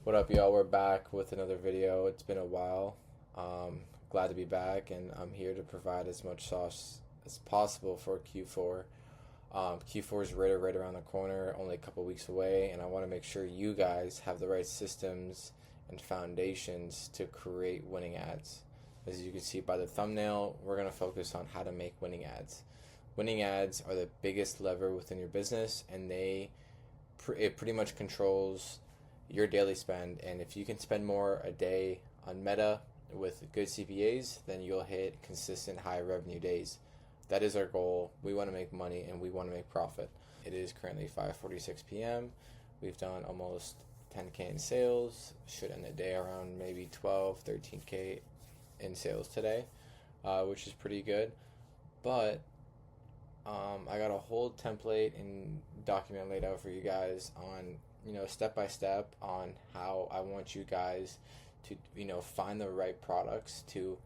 What up, y'all? We're back with another video. It's been a while. Glad to be back, and I'm here to provide as much sauce as possible for Q4. Q4 is right around the corner, only a couple weeks away, and I want to make sure you guys have the right systems and foundations to create winning ads. As you can see by the thumbnail, we're going to focus on how to make winning ads. Winning ads are the biggest lever within your business, and it pretty much controls your daily spend. And if you can spend more a day on Meta with good CPAs, then you'll hit consistent high revenue days. That is our goal. We want to make money and we want to make profit. It is currently 5:46 p.m. We've done almost 10K in sales. Should end the day around maybe 12, 13K in sales today, which is pretty good. But I got a whole template and document laid out for you guys on, step by step on how I want you guys to, find the right products to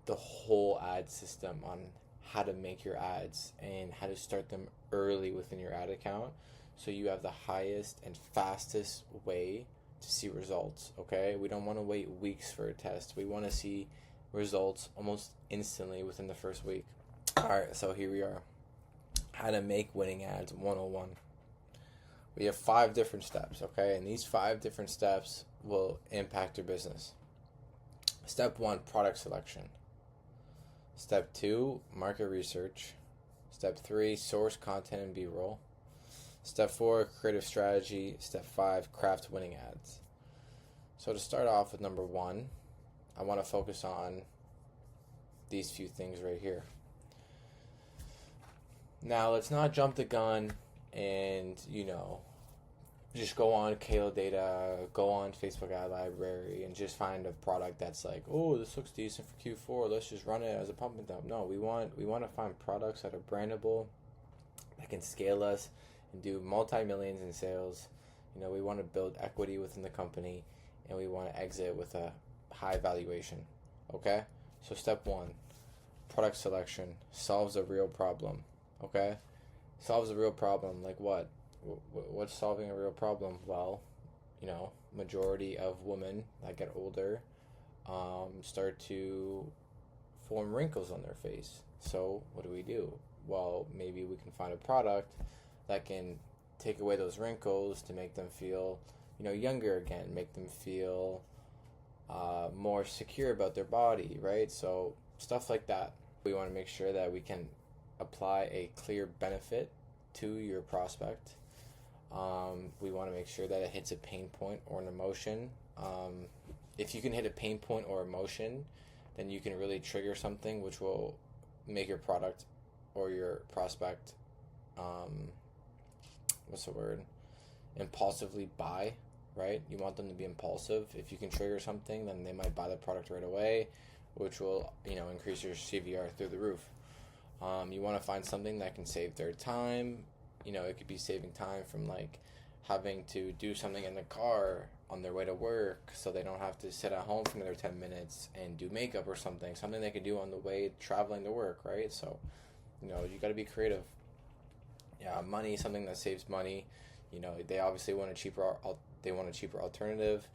the whole ad system, on how to make your ads and how to start them early within your ad account so you have the highest and fastest way to see results. Okay, we don't want to wait weeks for a test. We want to see results almost instantly within the first week. Alright, so here we are. How to make winning ads 101. We have 5 different steps, okay? And these 5 different steps will impact your business. Step 1, product selection. Step 2, market research. Step 3, source content and B-roll. Step 4, creative strategy. Step 5, craft winning ads. So to start off with number 1, I want to focus on these few things right here. Now, let's not jump the gun and, just go on Kalo Data, go on Facebook Ad Library, and just find a product that's like, oh, this looks decent for Q4. Let's just run it as a pump and dump. No, we want to find products that are brandable, that can scale us and do multi-millions in sales. We want to build equity within the company, and we want to exit with a high valuation. Okay? So step 1, product selection solves a real problem. Okay? Solves a real problem. Like what? What's solving a real problem? Well, majority of women that get older start to form wrinkles on their face. So what do? Well, maybe we can find a product that can take away those wrinkles to make them feel, younger again, make them feel more secure about their body, right? So stuff like that. We want to make sure that we can apply a clear benefit to your prospect. We want to make sure that it hits a pain point or an emotion. If you can hit a pain point or emotion, then you can really trigger something which will make your product or your prospect, impulsively buy, right? You want them to be impulsive. If you can trigger something, then they might buy the product right away, which will, increase your CVR through the roof. You want to find something that can save their time. It could be saving time from having to do something in the car on their way to work so they don't have to sit at home for another 10 minutes and do makeup or something they can do on the way traveling to work, right? So, you got to be creative. Yeah, money, something that saves money. They obviously want a cheaper alternative.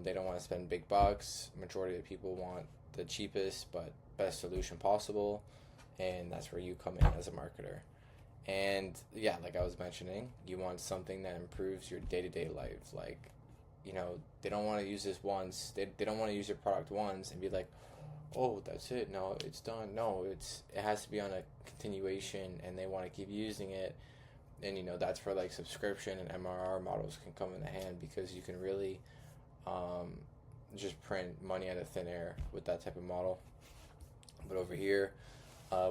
They don't want to spend big bucks. Majority of people want the cheapest but best solution possible, and that's where you come in as a marketer. And yeah, like I was mentioning, you want something that improves your day-to-day life. They don't want to use this once. They don't want to use your product once and be like, oh, that's it. No, it's done. No, it has to be on a continuation, and they want to keep using it. And that's where subscription and MRR models can come into hand, because you can really just print money out of thin air with that type of model. But over here,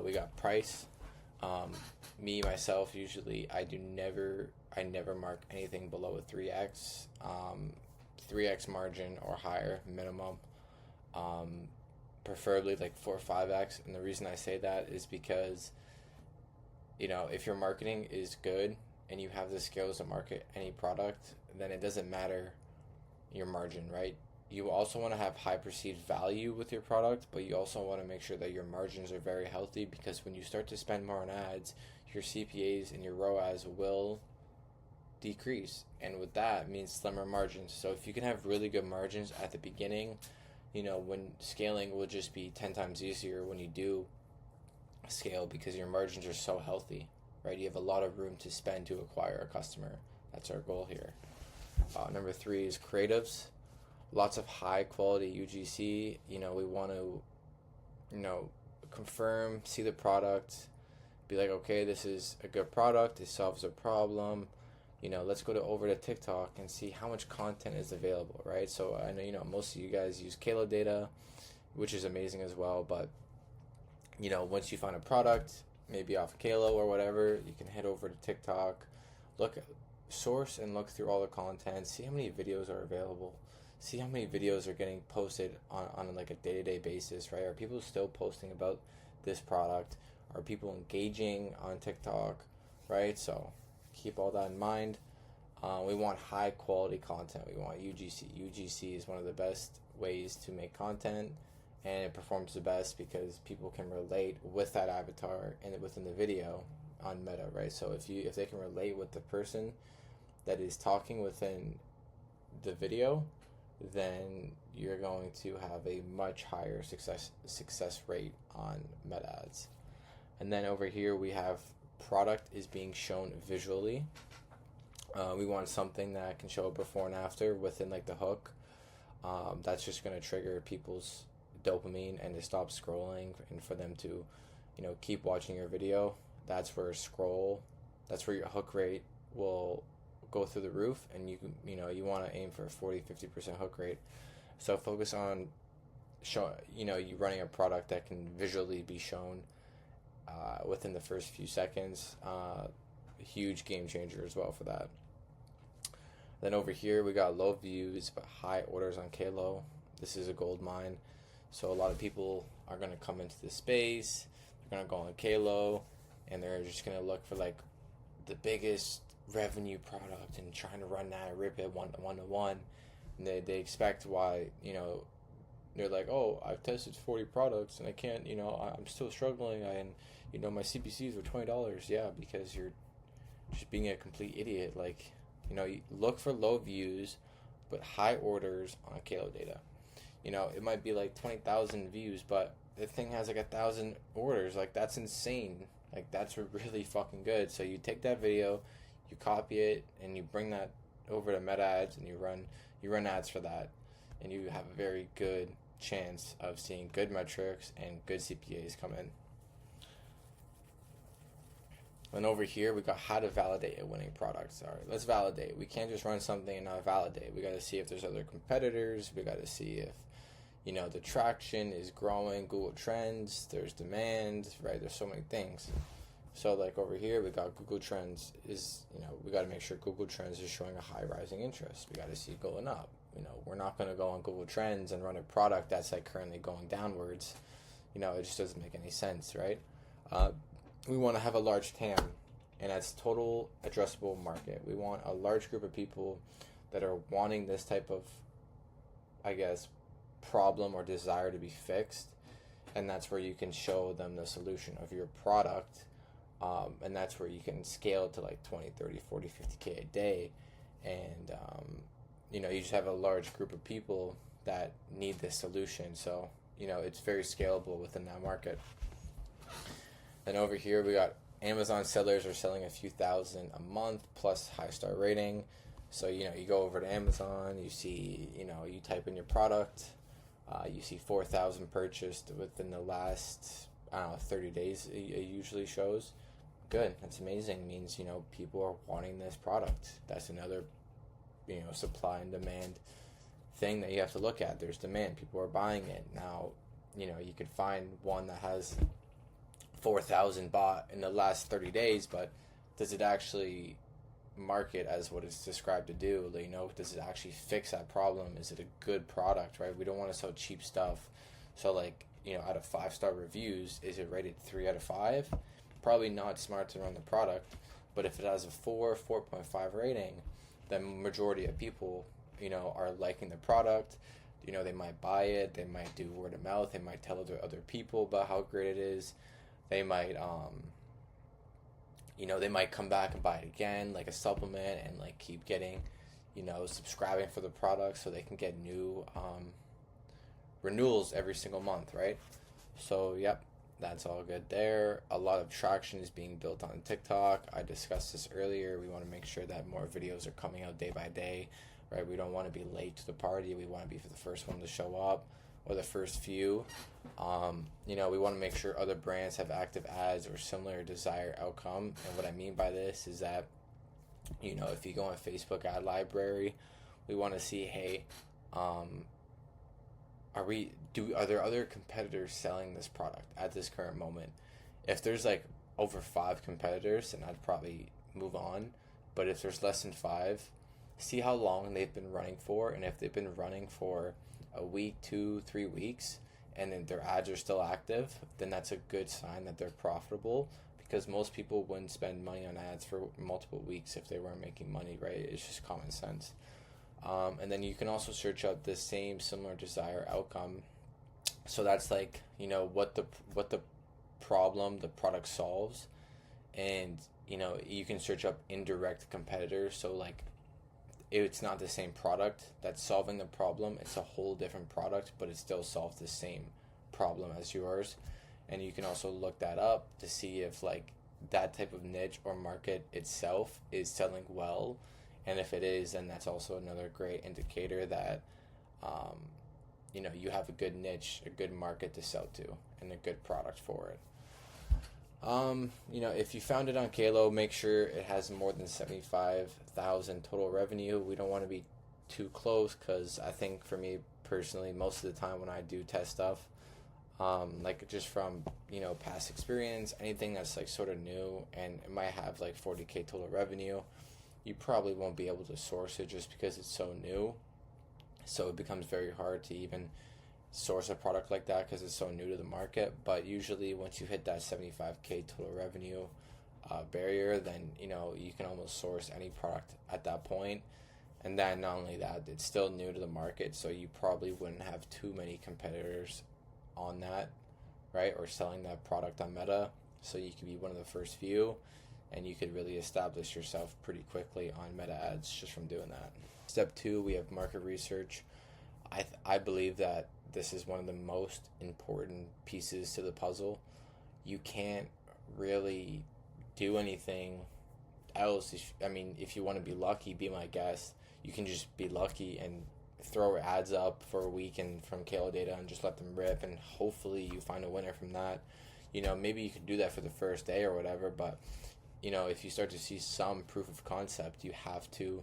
we got price. Me, myself, usually I never mark anything below a 3x, 3x margin or higher minimum, preferably 4 or 5x. And the reason I say that is because, if your marketing is good and you have the skills to market any product, then it doesn't matter your margin, right? You also want to have high perceived value with your product, but you also want to make sure that your margins are very healthy, because when you start to spend more on ads, your CPAs and your ROAS will decrease, and with that means slimmer margins. So if you can have really good margins at the beginning, when scaling will just be 10 times easier when you do scale, because your margins are so healthy, right? You have a lot of room to spend to acquire a customer. That's our goal here. Number 3 is creatives. Lots of high quality UGC. We want to, confirm, see the product, be like, okay, this is a good product, it solves a problem. Let's go over to TikTok and see how much content is available, right? So I know, most of you guys use Kalo data, which is amazing as well. But, once you find a product, maybe off Kalo or whatever, you can head over to TikTok, source and look through all the content, see how many videos are available, see how many videos are getting posted on like a day-to-day basis, right? Are people still posting about this product? Are people engaging on TikTok, right? So keep all that in mind. We want high quality content. We want UGC. UGC is one of the best ways to make content, and it performs the best because people can relate with that avatar and within the video on Meta, right? So if they can relate with the person that is talking within the video, then you're going to have a much higher success rate on Meta ads. And then over here we have product is being shown visually. We want something that can show a before and after within like the hook. That's just going to trigger people's dopamine and to stop scrolling, and for them to keep watching your video. That's where your hook rate will go through the roof, and you want to aim for a 40-50% hook rate. So focus on you running a product that can visually be shown within the first few seconds. A huge game changer as well for that. Then over here we got low views but high orders on Kalo. This is a gold mine. So a lot of people are going to come into the space, they're going to go on Kalo, and they're just going to look for like the biggest revenue product and trying to run that and rip it one to one. And they expect why, they're like, oh, I've tested 40 products and I can't, I'm still struggling. My CPCs were $20. Yeah, because you're just being a complete idiot. Like, you look for low views but high orders on Kalo data. It might be like 20,000 views, but the thing has like 1,000 orders. Like, that's insane. Like, that's really fucking good. So you take that video, you copy it, and you bring that over to Meta ads, and you run ads for that, and you have a very good chance of seeing good metrics and good CPAs come in. And over here, we got how to validate a winning product. All right, let's validate. We can't just run something and not validate. We got to see if there's other competitors. We got to see if, the traction is growing, Google Trends, there's demand, right? There's so many things. So like over here, we got Google Trends is, we got to make sure Google Trends is showing a high rising interest. We got to see it going up. We're not going to go on Google Trends and run a product that's like currently going downwards. It just doesn't make any sense, right? We want to have a large TAM, and that's total addressable market. We want a large group of people that are wanting this type of, problem or desire to be fixed, and that's where you can show them the solution of your product, and that's where you can scale to like 20, 30, 40, 50K a day, and you just have a large group of people that need this solution. So it's very scalable within that market. Then over here we got Amazon sellers are selling a few thousand a month plus high star rating. So you go over to Amazon, you see you type in your product, you see 4,000 purchased within the last 30 days. It usually shows. Good, that's amazing. It means people are wanting this product. That's another supply and demand thing that you have to look at. There's demand, people are buying it. Now you could find one that has 4,000 bought in the last 30 days, but does it actually market as what it's described to do? Does it actually fix that problem? Is it a good product, right? We don't want to sell cheap stuff. So out of 5-star reviews, is it rated 3 out of 5? Probably not smart to run the product. But if it has a 4.5 rating, then majority of people are liking the product. They might buy it, they might do word of mouth, they might tell other people about how great it is. They might They might come back and buy it again, like a supplement, and like keep getting, subscribing for the product so they can get new renewals every single month, right? So, yep, that's all good there. A lot of traction is being built on TikTok. I discussed this earlier. We want to make sure that more videos are coming out day by day, right? We don't want to be late to the party. We want to be for the first one to show up, or the first few. We want to make sure other brands have active ads or similar desired outcome. And what I mean by this is that, if you go on Facebook ad library, we want to see, hey, are there other competitors selling this product at this current moment? If there's like over 5 competitors, then I'd probably move on. But if there's less than 5, see how long they've been running for, and if they've been running for a week, 2-3 weeks, and then their ads are still active, then that's a good sign that they're profitable, because most people wouldn't spend money on ads for multiple weeks if they weren't making money, right? It's just common sense. And then you can also search up the same similar desired outcome. So that's like, what the problem the product solves. And, you can search up indirect competitors. So like, it's not the same product that's solving the problem. It's a whole different product, but it still solves the same problem as yours. And you can also look that up to see if like that type of niche or market itself is selling well. And if it is, then that's also another great indicator that, you have a good niche, a good market to sell to, and a good product for it. If you found it on Kalo, make sure it has more than 75,000 total revenue. We don't want to be too close, because I think for me personally, most of the time when I do test stuff, like just from, past experience, anything that's like sort of new and it might have like 40K total revenue, you probably won't be able to source it just because it's so new. So it becomes very hard to even source a product like that because it's so new to the market. But usually once you hit that 75K total revenue barrier, then you can almost source any product at that point. And then not only that, it's still new to the market, so you probably wouldn't have too many competitors on that, right, or selling that product on Meta. So you could be one of the first few, and you could really establish yourself pretty quickly on Meta ads just from doing that. Step 2, we have market research. I believe that this is one of the most important pieces to the puzzle. You can't really do anything else. If you want to be lucky, be my guest. You can just be lucky and throw ads up for a week and from Kalo data and just let them rip, and hopefully you find a winner from that. Maybe you could do that for the first day or whatever, but if you start to see some proof of concept, you have to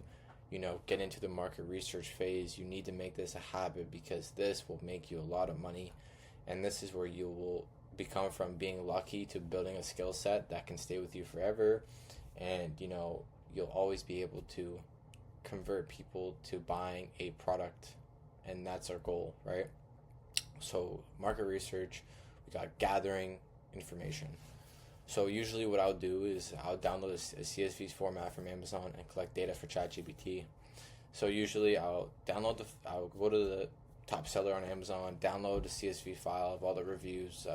get into the market research phase. You need to make this a habit, because this will make you a lot of money, and this is where you will become from being lucky to building a skill set that can stay with you forever. And you'll always be able to convert people to buying a product, and that's our goal, right? So market research, we got gathering information. So usually what I'll do is I'll download a CSV format from Amazon and collect data for ChatGPT. So usually I'll go to the top seller on Amazon, download a CSV file of all the reviews,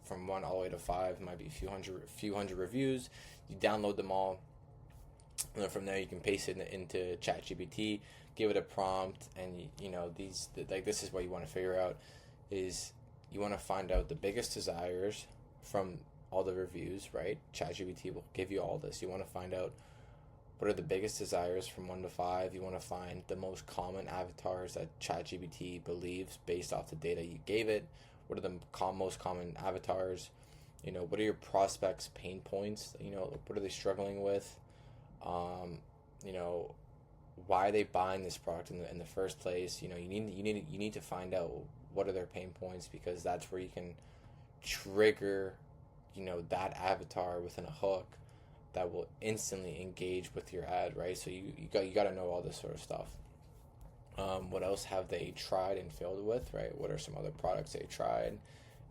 from 1 all the way to 5, it might be a few hundred reviews. You download them all, and then from there you can paste it into ChatGPT, give it a prompt, and this is what you want to figure out is you want to find out the biggest desires from all the reviews, right? ChatGPT will give you all this. You want to find out what are the biggest desires from 1 to 5. You want to find the most common avatars that ChatGPT believes based off the data you gave it. What are the most common avatars? What are your prospects' pain points? What are they struggling with? Why are they buying this product in the first place? You need to find out what are their pain points, because that's where you can trigger that avatar within a hook that will instantly engage with your ad, right? So you got to know all this sort of stuff. What else have they tried and failed with, right? What are some other products they tried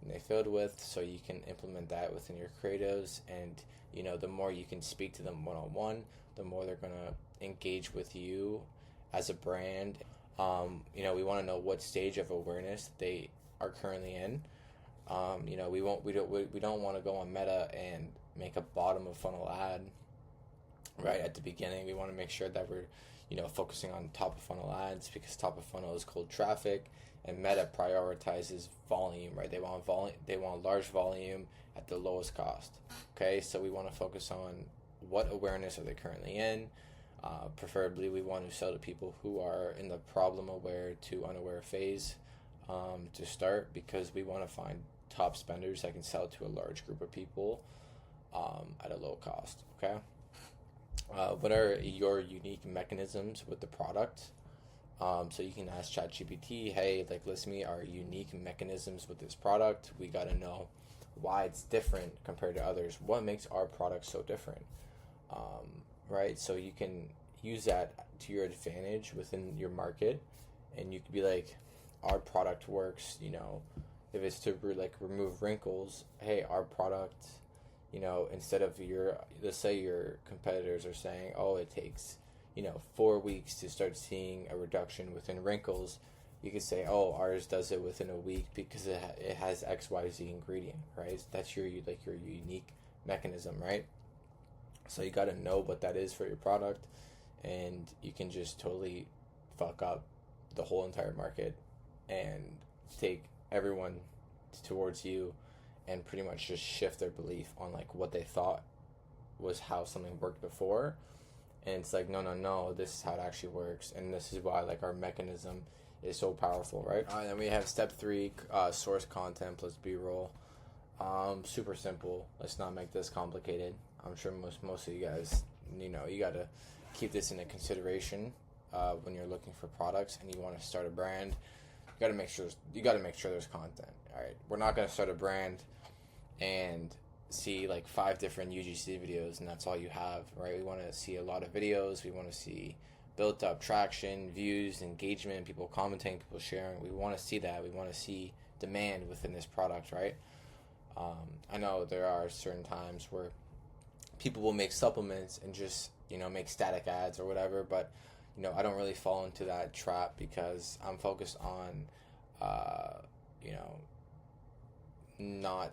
and they failed with? So you can implement that within your creatives, and the more you can speak to them one-on-one, the more they're gonna engage with you as a brand. We want to know what stage of awareness they are currently in. We don't want to go on Meta and make a bottom of funnel ad right at the beginning. We want to make sure that we're, focusing on top of funnel ads, because top of funnel is cold traffic, and Meta prioritizes volume, right? They want volume, they want large volume at the lowest cost. Okay, so we want to focus on what awareness are they currently in. Preferably, we want to sell to people who are in the problem aware to unaware phase to start, because we want to find top spenders that can sell to a large group of people at a low cost. Okay. What are your unique mechanisms with the product? So you can ask ChatGPT, hey, like, list me our unique mechanisms with this product. We got to know why it's different compared to others. What makes our product so different? Right? So you can use that to your advantage within your market, and you could be like, our product works, if it's to remove wrinkles, hey, our product, instead of let's say your competitors are saying, oh, it takes 4 weeks to start seeing a reduction within wrinkles, you could say, oh, ours does it within a week because it has XYZ ingredient, right? That's your unique mechanism, right? So you got to know what that is for your product, and you can just totally fuck up the whole entire market and take everyone towards you, and pretty much just shift their belief on what they thought was how something worked before. And it's like, no, this is how it actually works, and this is why our mechanism is so powerful, right? All right, then we have step 3, source content plus B-roll. Super simple. Let's not make this complicated. I'm sure most of you guys, you got to keep this into consideration when you're looking for products and you want to start a brand. You got to make sure there's content. All right, we're not going to start a brand and see 5 different UGC videos and that's all you have, right? We want to see a lot of videos. We want to see built up traction, views, engagement, people commenting, people sharing. We want to see that. We want to see demand within this product, right? I know there are certain times where people will make supplements and just make static ads or whatever, but I don't really fall into that trap because I'm focused on not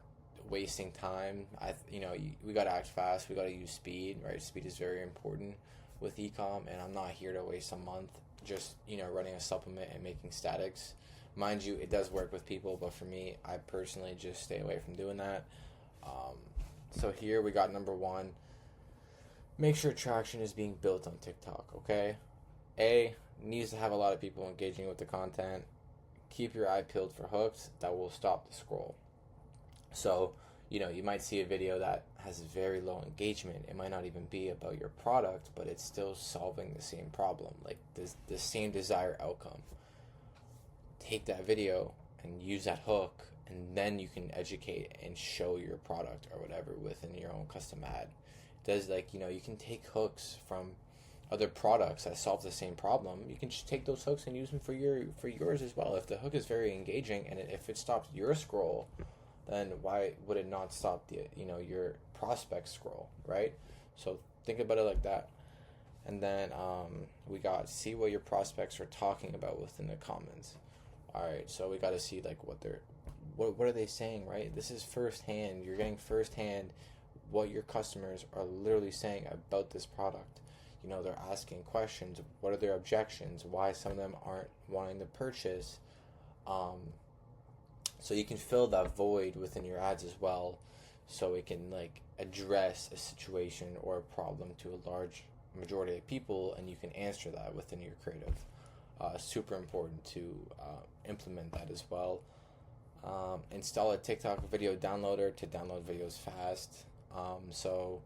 wasting time. We got to act fast. We got to use speed, right? Speed is very important with ecom, and I'm not here to waste a month just running a supplement and making statics. Mind you, it does work with people, but for me, I personally just stay away from doing that. So here we got number 1, make sure traction is being built on TikTok. Okay, needs to have a lot of people engaging with the content. Keep your eye peeled for hooks that will stop the scroll. So, you might see a video that has very low engagement. It might not even be about your product, but it's still solving the same problem, the same desired outcome. Take that video and use that hook, and then you can educate and show your product or whatever within your own custom ad. Does you can take hooks from other products that solve the same problem. You can just take those hooks and use them for yours as well. If the hook is very engaging and if it stops your scroll, then why would it not stop your prospect scroll, right? So think about it like that. And then we got see what your prospects are talking about within the comments. All right, so we got to see what are they saying, right? This is firsthand. You're getting firsthand what your customers are literally saying about this product. They're asking questions. What are their objections? Why some of them aren't wanting to purchase? So you can fill that void within your ads as well, so it can address a situation or a problem to a large majority of people, and you can answer that within your creative. Super important to implement that as well. Install a TikTok video downloader to download videos fast. So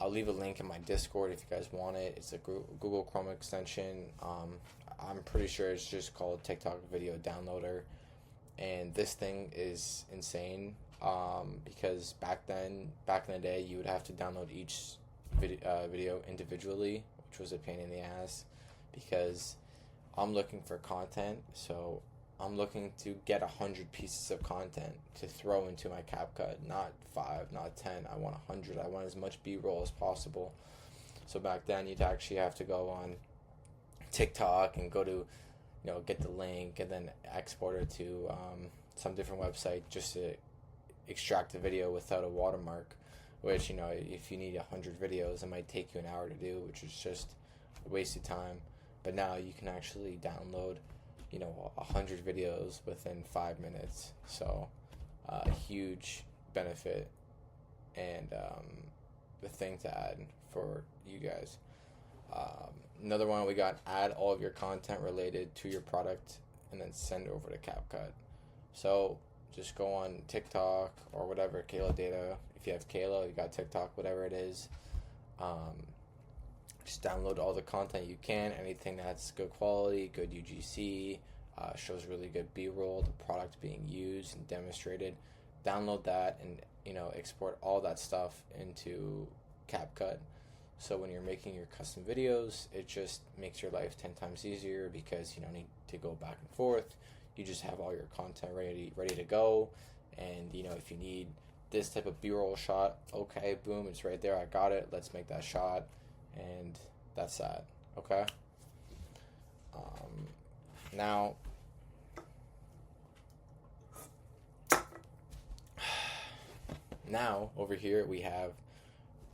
I'll leave a link in my Discord if you guys want it. It's a Google Chrome extension. I'm pretty sure it's just called TikTok Video Downloader. And this thing is insane because back in the day, you would have to download each video individually, which was a pain in the ass because I'm looking for content. So I'm looking to get 100 pieces of content to throw into my CapCut, not 5, not 10. I want 100. I want as much B-roll as possible. So back then, you'd actually have to go on TikTok and go to, get the link and then export it to some different website just to extract the video without a watermark. which, if you need 100 videos, it might take you an hour to do, which is just a waste of time. But now you can actually download, 100 videos within 5 minutes. So a huge benefit and the thing to add for you guys. Another one we got: add all of your content related to your product and then send over to CapCut. So just go on TikTok or whatever, Kayla Data. If you have Kayla, you got TikTok, whatever it is. Just download all the content you can, anything that's good quality, good UGC, shows really good B-roll, the product being used and demonstrated. Download that and export all that stuff into CapCut. So when you're making your custom videos, it just makes your life 10 times easier because you don't need to go back and forth. You just have all your content ready to go. And if you need this type of B-roll shot, okay, boom, it's right there. I got it. Let's make that shot, and that's that. Okay. Now over here we have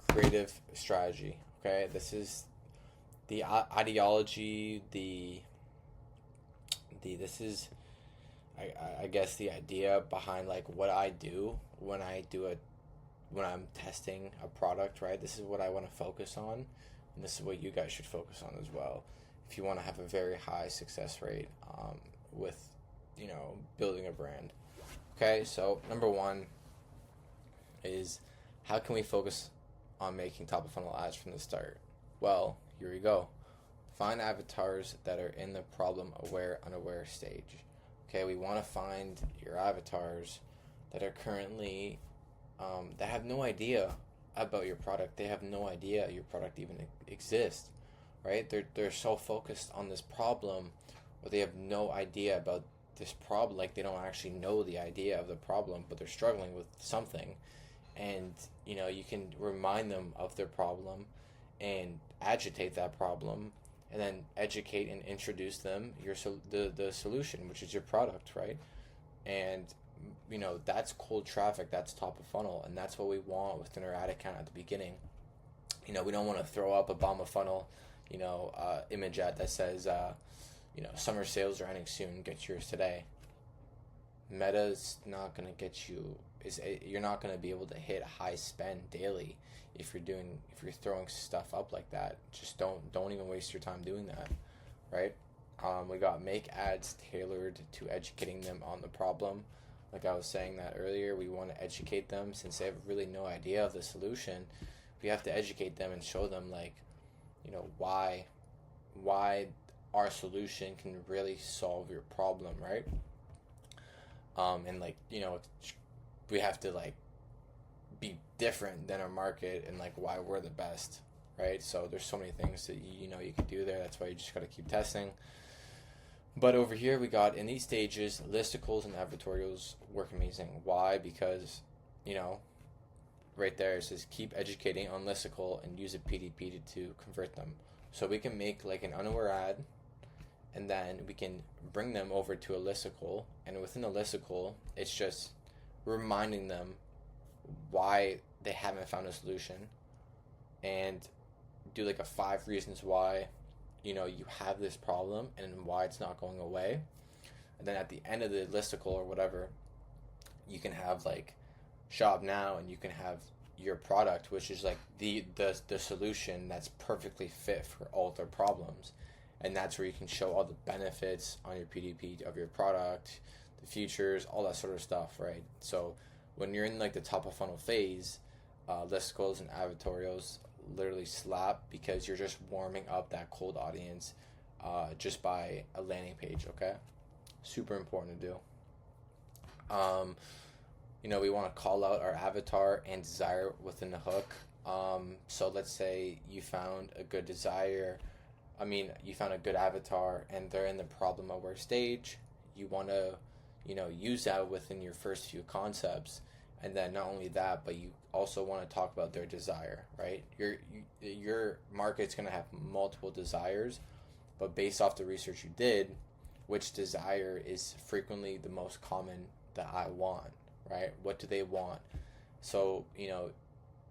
creative strategy. Okay, this is the ideology. This is I guess the idea behind like what I do when I'm testing a product, right? This is what I want to focus on, and this is what you guys should focus on as well if you want to have a very high success rate with building a brand. Okay, so number one is, how can we focus on making top of funnel ads from the start? Well, here we go. Find avatars that are in the problem aware unaware stage. Okay, we want to find your avatars that are currently that have no idea about your product. They have no idea your product even exists, right? They're so focused on this problem, or they have no idea about this problem. Like, they don't actually know the idea of the problem, but they're struggling with something. And you can remind them of their problem and agitate that problem, and then educate and introduce them the solution, which is your product, right? And that's cold traffic, that's top of funnel, and that's what we want within our ad account at the beginning. We don't want to throw up a bomb of funnel image ad that says summer sales are ending soon, get yours today. Meta's not going to get you, you're not going to be able to hit high spend daily if you're throwing stuff up like that. Just don't even waste your time doing that, right? We got make ads tailored to educating them on the problem. Like I was saying that earlier, we want to educate them since they have really no idea of the solution. We have to educate them and show them why our solution can really solve your problem, right? And we have to be different than our market, and why we're the best, right? So there's so many things that you can do there. That's why you just got to keep testing. But over here we got, in these stages, listicles and advertorials work amazing. Why? Because right there it says keep educating on listicle and use a PDP to convert them. So we can make an unaware ad, and then we can bring them over to a listicle, and within the listicle, it's just reminding them why they haven't found a solution, and do a 5 reasons why you have this problem and why it's not going away. And then at the end of the listicle or whatever, you can have shop now, and you can have your product, which is the solution that's perfectly fit for all their problems. And that's where you can show all the benefits on your PDP of your product, the features, all that sort of stuff, right? So when you're in the top of funnel phase, listicles and advertorials literally slap, because you're just warming up that cold audience just by a landing page. Okay, super important to do. We want to call out our avatar and desire within the hook. So let's say you found a good you found a good avatar and they're in the problem aware stage. You want to use that within your first few concepts. And then not only that, but you also want to talk about their desire, right? Your market's going to have multiple desires, but based off the research you did, which desire is frequently the most common that I want, right? What do they want? So,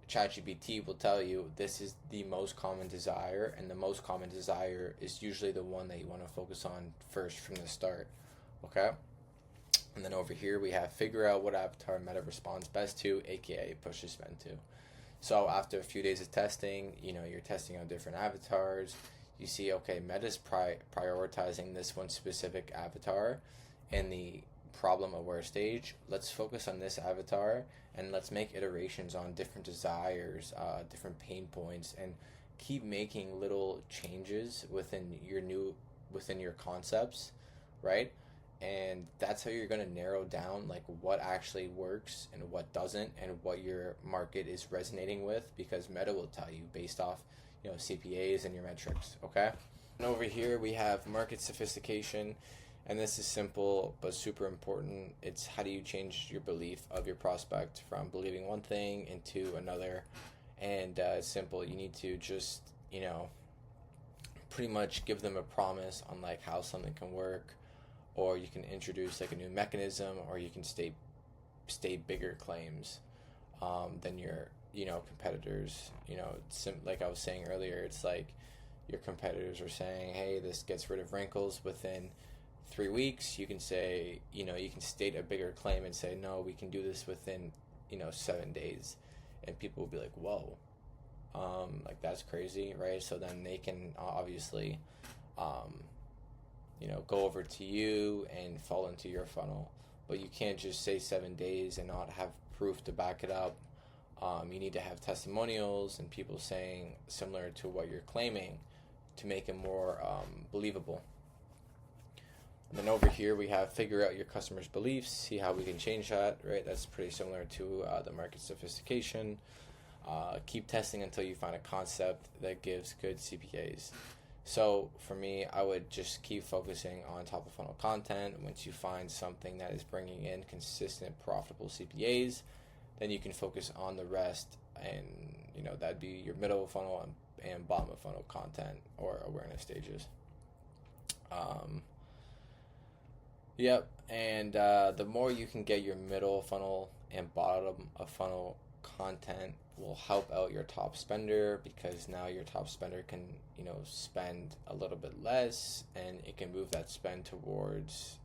ChatGPT will tell you this is the most common desire, and the most common desire is usually the one that you want to focus on first from the start. Okay? And then over here we have figure out what avatar Meta responds best to, aka push to spend to. So after a few days of testing, you're testing on different avatars. You see, okay, Meta's prioritizing this one specific avatar in the problem aware stage. Let's focus on this avatar and let's make iterations on different desires, different pain points, and keep making little changes within your concepts, right? And that's how you're going to narrow down like what actually works and what doesn't, and what your market is resonating with, because Meta will tell you based off CPAs and your metrics. Okay, and over here we have market sophistication, and this is simple but super important. It's how do you change your belief of your prospect from believing one thing into another. And it's simple. You need to just pretty much give them a promise on like how something can work, or you can introduce like a new mechanism, or you can state bigger claims than your competitors. Like I was saying earlier, it's like your competitors are saying, hey, this gets rid of wrinkles within 3 weeks. You can say, you can state a bigger claim and say, no, we can do this within 7 days, and people will be like, whoa, like that's crazy, right? So then they can obviously go over to you and fall into your funnel. But you can't just say 7 days and not have proof to back it up. You need to have testimonials and people saying similar to what you're claiming to make it more believable. And then over here we have figure out your customers' beliefs, see how we can change that, right? That's pretty similar to the market sophistication. Keep testing until you find a concept that gives good CPAs. So for me, I would just keep focusing on top of funnel content. Once you find something that is bringing in consistent, profitable CPAs, then you can focus on the rest, and that'd be your middle of funnel and bottom of funnel content or awareness stages. Yep, and the more you can get your middle funnel and bottom of funnel content will help out your top spender, because now your top spender can spend a little bit less, and it can move that spend towards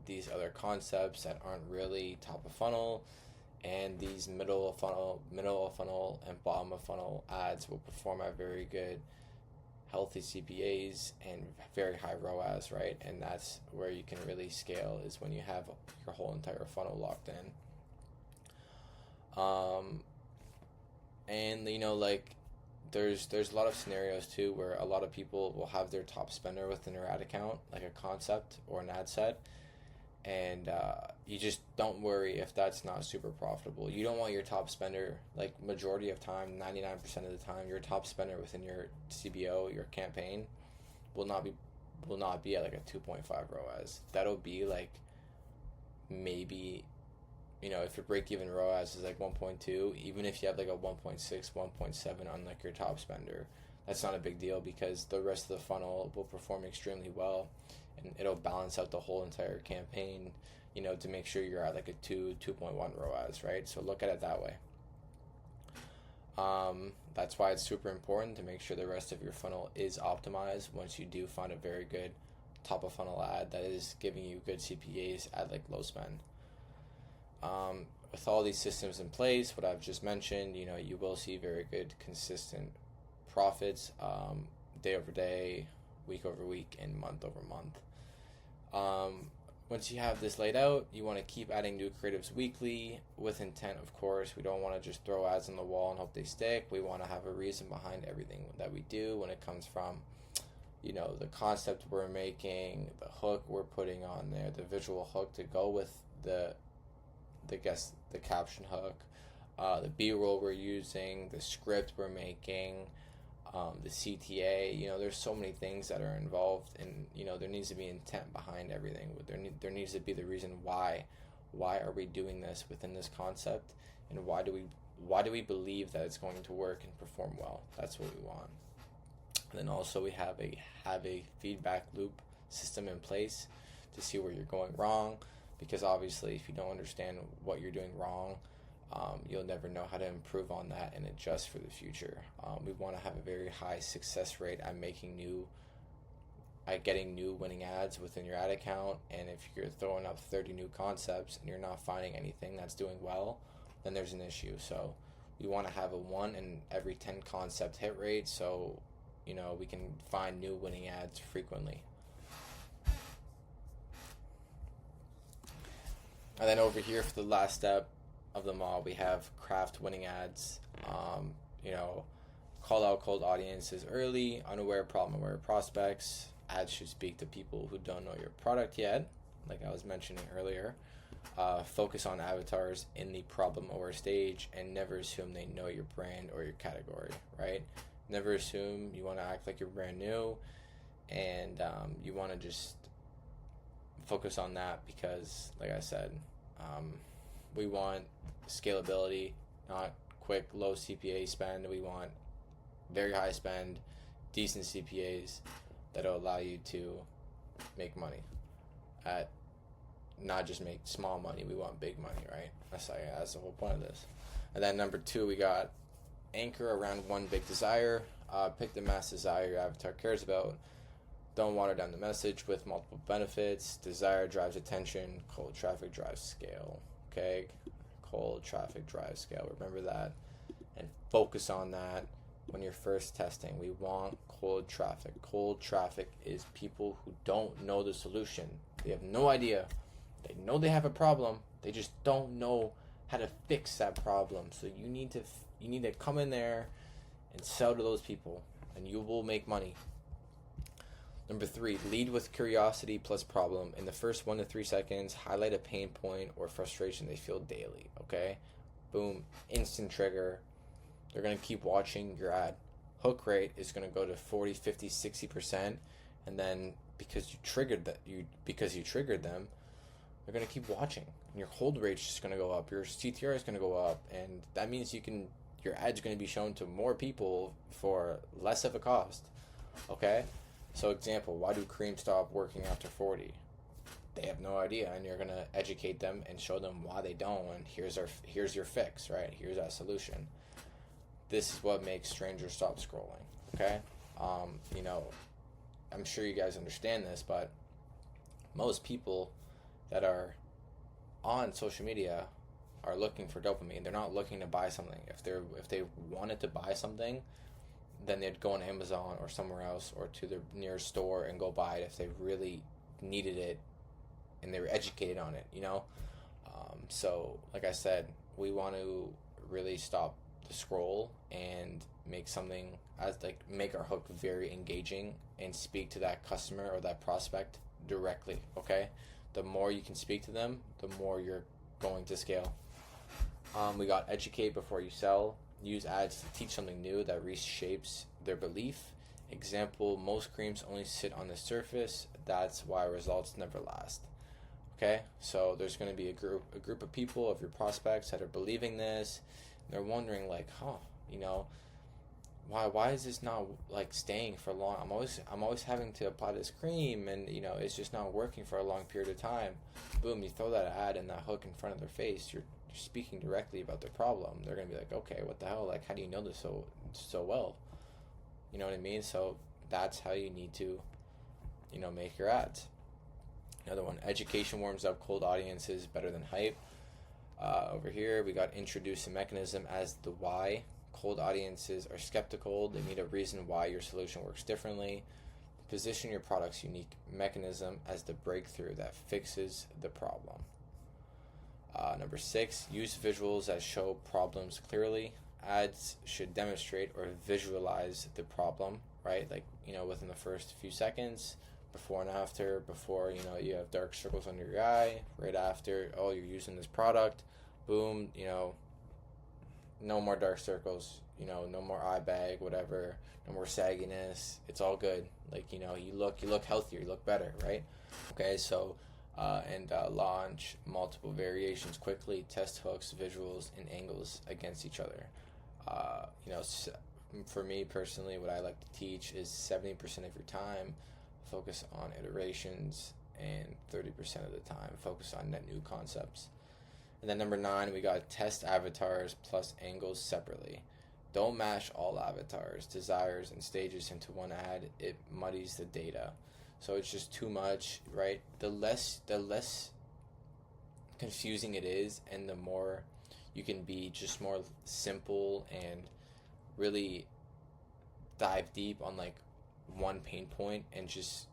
these other concepts that aren't really top of funnel. And these middle of funnel and bottom of funnel ads will perform at very good healthy CPAs and very high ROAS, right? And that's where you can really scale, is when you have your whole entire funnel locked in. And like there's a lot of scenarios too where a lot of people will have their top spender within their ad account, like a concept or an ad set, and you just don't worry if that's not super profitable. You don't want your top spender, like majority of time, 99% of the time, your top spender within your CBO, your campaign, will not be at like a 2.5 ROAS. That'll be like maybe, if your break-even ROAS is like 1.2, even if you have like a 1.6, 1.7 on like your top spender, that's not a big deal, because the rest of the funnel will perform extremely well, and it'll balance out the whole entire campaign, to make sure you're at like a 2.1 ROAS, right? So look at it that way. That's why it's super important to make sure the rest of your funnel is optimized once you do find a very good top of funnel ad that is giving you good CPAs at like low spend. With all these systems in place, what I've just mentioned, you will see very good consistent profits, day over day, week over week, and month over month. Once you have this laid out, you want to keep adding new creatives weekly with intent, of course. We don't want to just throw ads on the wall and hope they stick. We want to have a reason behind everything that we do, when it comes from the concept we're making, the hook we're putting on there, the visual hook to go with the caption hook, the B-roll we're using, the script we're making, the CTA. There's so many things that are involved, and there needs to be intent behind everything. There needs to be the reason why are we doing this within this concept, and why do we believe that it's going to work and perform well. That's what we want. And then also we have a feedback loop system in place to see where you're going wrong, because obviously if you don't understand what you're doing wrong, you'll never know how to improve on that and adjust for the future. We want to have a very high success rate at getting new winning ads within your ad account. And if you're throwing up 30 new concepts and you're not finding anything that's doing well, then there's an issue. So we want to have a 1 in every 10 concept hit rate, so we can find new winning ads frequently. And then over here for the last step of them all, we have craft winning ads. Call out cold audiences early, unaware, problem-aware prospects. Ads should speak to people who don't know your product yet, like I was mentioning earlier. Focus on avatars in the problem-aware stage, and never assume they know your brand or your category, right? Never assume. You want to act like you're brand new, and you want to just focus on that because, like I said, we want scalability, not quick, low CPA spend. We want very high spend, decent CPAs that'll allow you to make money at not just make small money. We want big money, right? That's the whole point of this. And then number 2, we got anchor around one big desire. Pick the mass desire your avatar cares about. Don't water down the message with multiple benefits. Desire drives attention. Cold traffic drives scale. Okay? Cold traffic drives scale. Remember that. And focus on that when you're first testing. We want cold traffic. Cold traffic is people who don't know the solution. They have no idea. They know they have a problem. They just don't know how to fix that problem. So you need to come in there and sell to those people, and you will make money. Number 3, lead with curiosity plus problem. In the first 1 to 3 seconds, highlight a pain point or frustration they feel daily, okay? Boom, instant trigger. They're going to keep watching your ad. Hook rate is going to go to 40, 50, 60%, and then because you triggered them, they're going to keep watching. And your hold rate is just going to go up. Your CTR is going to go up, and that means your ad's going to be shown to more people for less of a cost, okay? So example, why do creams stop working after 40? They have no idea, and you're going to educate them and show them why they don't, and here's your fix, right? Here's that solution. This is what makes strangers stop scrolling, okay? I'm sure you guys understand this, but most people that are on social media are looking for dopamine. They're not looking to buy something. If they wanted to buy something, then they'd go on Amazon or somewhere else or to their nearest store and go buy it if they really needed it and they were educated on it, So, like I said, we want to really stop the scroll and make our hook very engaging and speak to that customer or that prospect directly, okay? The more you can speak to them, the more you're going to scale. We got educate before you sell. Use ads to teach something new that reshapes their belief. Example, most creams only sit on the surface. That's why results never last. Okay, so there's going to be a group of people, of your prospects, that are believing this. They're wondering, like, why is this not staying for long? I'm always having to apply this cream, and it's just not working for a long period of time. Boom, you throw that ad and that hook in front of their face. You're speaking directly about their problem. They're gonna be like, okay, what the hell? How do you know this so well? You know what I mean? So that's how you need to, make your ads. Another one, education warms up cold audiences better than hype. Over here, we got introduce a mechanism as the why. Cold audiences are skeptical. They need a reason why your solution works differently. Position your product's unique mechanism as the breakthrough that fixes the problem. Number 6, use visuals that show problems clearly. Ads should demonstrate or visualize the problem, right? Within the first few seconds, before and after. Before, you have dark circles under your eye. Right after, oh, you're using this product. Boom, no more dark circles, no more eye bag, whatever, no more sagginess. It's all good. You look healthier, you look better, right? Okay, so launch multiple variations quickly. Test hooks, visuals, and angles against each other. For me personally, what I like to teach is 70% of your time focus on iterations, and 30% of the time focus on net new concepts. And then number 9, we got test avatars plus angles separately. Don't mash all avatars, desires, and stages into one ad. It muddies the data. So it's just too much, right? The less confusing it is, and the more you can be just more simple and really dive deep on like one pain point and just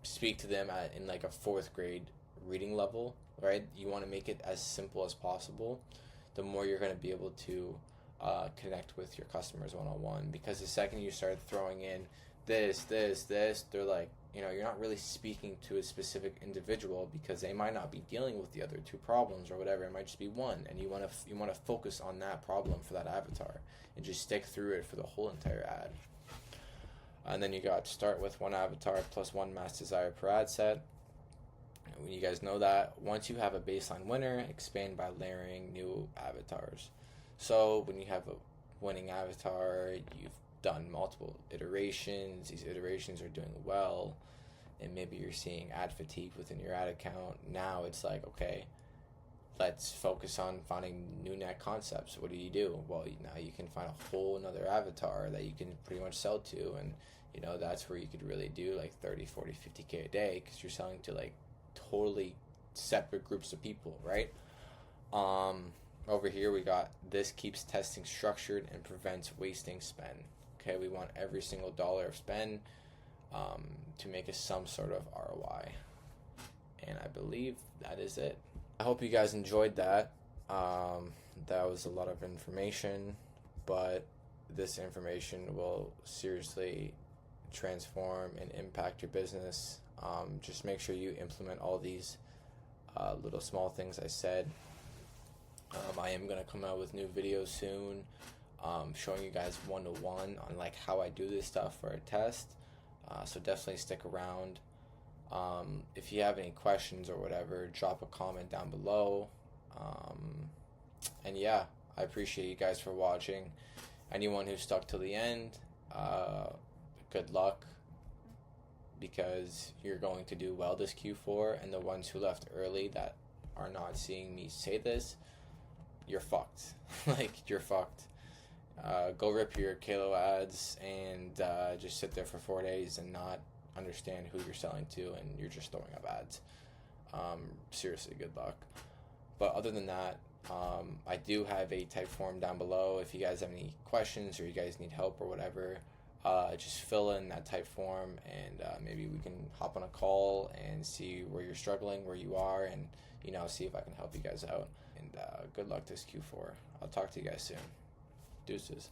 speak to them in like a 4th grade reading level, right? You want to make it as simple as possible. The more you're going to be able to connect with your customers one-on-one, because the second you start throwing in this, they're like, you're not really speaking to a specific individual, because they might not be dealing with the other 2 problems or whatever. It might just be one, and you want to focus on that problem for that avatar and just stick through it for the whole entire ad. And then you got start with 1 avatar plus 1 mass desire per ad set. When you guys know that, once you have a baseline winner, expand by layering new avatars. So when you have a winning avatar, you've done multiple iterations, these iterations are doing well, and maybe you're seeing ad fatigue within your ad account. Now it's like, okay, let's focus on finding new net concepts. What do? Well, now you can find a whole another avatar that you can pretty much sell to, and that's where you could really do like 30, 40, 50K a day, because you're selling to like totally separate groups of people, right? Over here we got this keeps testing structured and prevents wasting spend. Okay, we want every single dollar of spend to make us some sort of ROI. And I believe that is it. I hope you guys enjoyed that. That was a lot of information, but this information will seriously transform and impact your business. Just make sure you implement all these little small things I said. I am going to come out with new videos soon, showing you guys one-to-one on like how I do this stuff for a test. So definitely stick around. If you have any questions or whatever, drop a comment down below. And yeah, I appreciate you guys for watching. Anyone who stuck till the end, good luck, because you're going to do well this Q4. And the ones who left early that are not seeing me say this, you're fucked. Like, you're fucked. Go rip your Kalo ads and just sit there for 4 days and not understand who you're selling to, and you're just throwing up ads. Seriously, good luck. But other than that, I do have a type form down below. If you guys have any questions or you guys need help or whatever, just fill in that type form, and maybe we can hop on a call and see where you're struggling, where you are, and see if I can help you guys out. And good luck this Q4. I'll talk to you guys soon. Deuces.